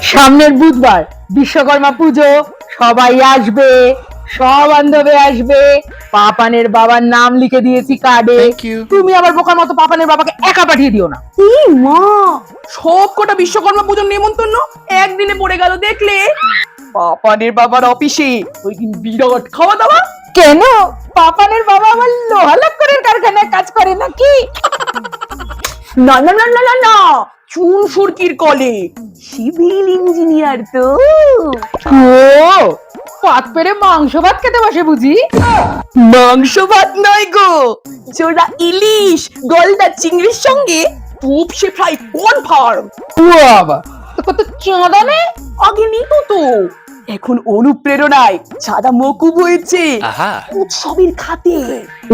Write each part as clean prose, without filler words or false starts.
সামনের বুধবার বিশ্বকর্মা পুজো, সবাই আসবে, সব বান্ধবে আসবে। পাপানের বাবার নাম লিখে দিয়েছি কার্ডে। তুমি আবার বোকার মতো পাপানের বাবাকে একা পাঠিয়ে দিও না। মা, সব কটা বিশ্বকর্মা পুজোর নেমন্তন্ন একদিনে পড়ে গেল দেখলে। পাপানের বাবার অফিসে ওই দিন বিরাট খাওয়া দাওয়া। কেন? পাপানের বাবা আমার লোহা লক্করের কারখানায় কাজ করে নাকি? না না না না না না, চুন সুরকির কলে সিভিল ইঞ্জিনিয়ার তো। ও, পাত পেরে মাংস ভাত খেতে বসে বুঝি? মাংস ভাত নয় গো, জোড়া ইলিশ গলদা চিংড়ির সঙ্গে টুপসে ফ্রাই কনফার্ম। বাবা, তো কত চাঁদা নে? আগে নিত তো, এখন অনুপ্রেরণায় সাদা মকুব হয়েছে উৎসবের খাতে।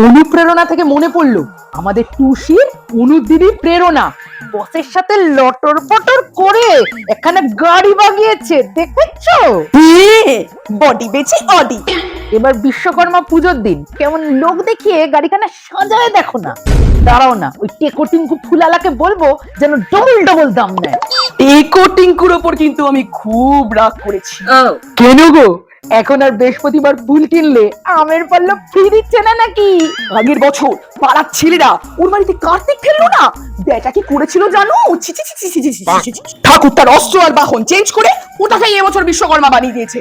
অনুপ্রেরণা থেকে মনে পড়লো, আমাদের টুসির অনুদিদি প্রেরণা বসের সাথে লটর পটর করে এখানে গাড়ি বাগিয়েছে, দেখেছো? বডি বেচে অডি। এবার বিশ্বকর্মা পুজোর দিন কেমন লোক দেখিয়ে গাড়িখানা সাজায় দেখো না। দাঁড়াও না, ওই টেকো টিঙ্কু ফুলালাকে বলবো যেন ডবল ডবল দাম নেয়। টেকো টিঙ্কুর ওপর কিন্তু আমি খুব রাগ করেছি। কেন গো? এখন আর বৃহস্পতিবার ফুল কিনলে আমের পাল্লা ফ্রি দিচ্ছে না নাকি? আগের বছর পাড়ার ছেলেরা ওর বাড়িতে কার্তিক ফেললো না, বেটা কি করেছিল জানো? ছি ছি ছি ছি ছি ছি ছি ছি ছি। ঠাকুর তার অস্ত্র আর বাহন চেঞ্জ করে ওটাকে এবছর বিশ্বকর্মা বানিয়ে দিয়েছে।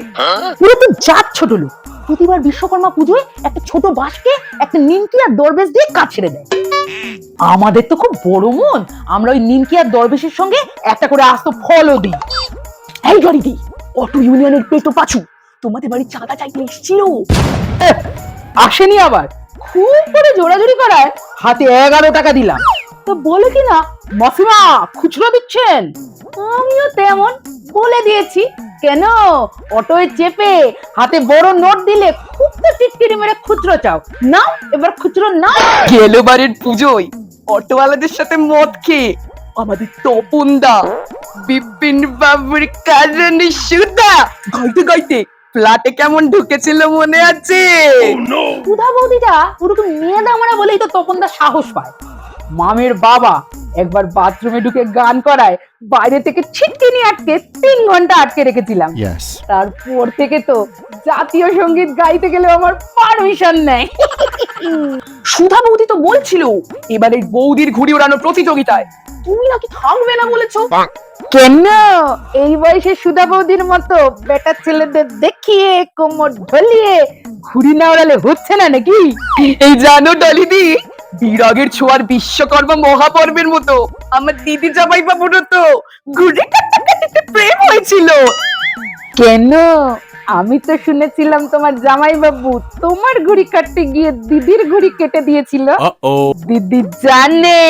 পুরো তো জাত ছোট লোক। প্রতিবার বিশ্বকর্মা পুজোয় একটা ছোট বাঁশকে একটা নিমকি আর দরবেশ দিয়ে কাজ ছেড়ে দেয়। আমাদের তো খুব বড় মন, আমরা ওই নিমকি আর দরবেশের সঙ্গে একটা করে আস্ত ফলও দিই। এই গাড়ি দি, অটো ইউনিয়নের পেটো পাছু তোমাদের বাড়ি চাঁদা চাইতে এসেছিল। আসেনি আবার, খুব করে জোরাজুরি করায় হাতে 11 টাকা দিলাম। তো বলে কিনা মাসিমা খুচরো দিচ্ছেন। আমিও তেমন বলে দিয়েছি, কেন অটোয় চেপে হাতে বড় নোট দিলে খুব তো টিটকিরি মেরে খুচরো চাও, নাও এবার খুচরো নাও। গেলবারের পুজোয় অটোওয়ালাদের সাথে মদ খেয়ে আমাদের তপনদা বিপিন বাবুর কারণে সুদা গাইতে গাইতে ফ্ল্যাটে কেমন ঢুকেছিল মনে আছে? সুধা বৌদিটা ওরকম মেয়ে দামড়া বলেই তো তপনদা সাহস পায়। মামের বাবা একবার বাথরুমে ঢুকে গান করায় বাইরে থেকে ছিটকিনি আটকে 3 ঘন্টা আটকে রেখেছিলাম। তারপর থেকে তো জাতীয় সঙ্গীত গাইতে গেলে আমার পারমিশন নেই। সুধা বৌদি তো বলছিল এবারে বৌদির ঘুড়ি ওড়ানো প্রতিযোগিতায় তুমি নাকি থাকবে না বলেছো। কেন? এই বয়সে সুধা বৌদির মতো বেটা ছেলেদের দেখিয়ে কোমর ঢলিয়ে ঘুড়ি না ওড়ালে হচ্ছে না নাকি? এই জানো ডলিদি, বিরাগের ছোঁয়ার বিশ্বকর্মা মহাপর্বের মতো আমার দিদি জামাই বাবুর তো ঘুড়ি কাটাকাটিতে প্রেম হয়েছিল। কেন? আমি তো শুনেছিলাম তোমার জামাই বাবু তোমার ঘুড়ি কাটতে গিয়ে দিদির ঘুড়ি কেটে দিয়েছিল। দিদি জানে।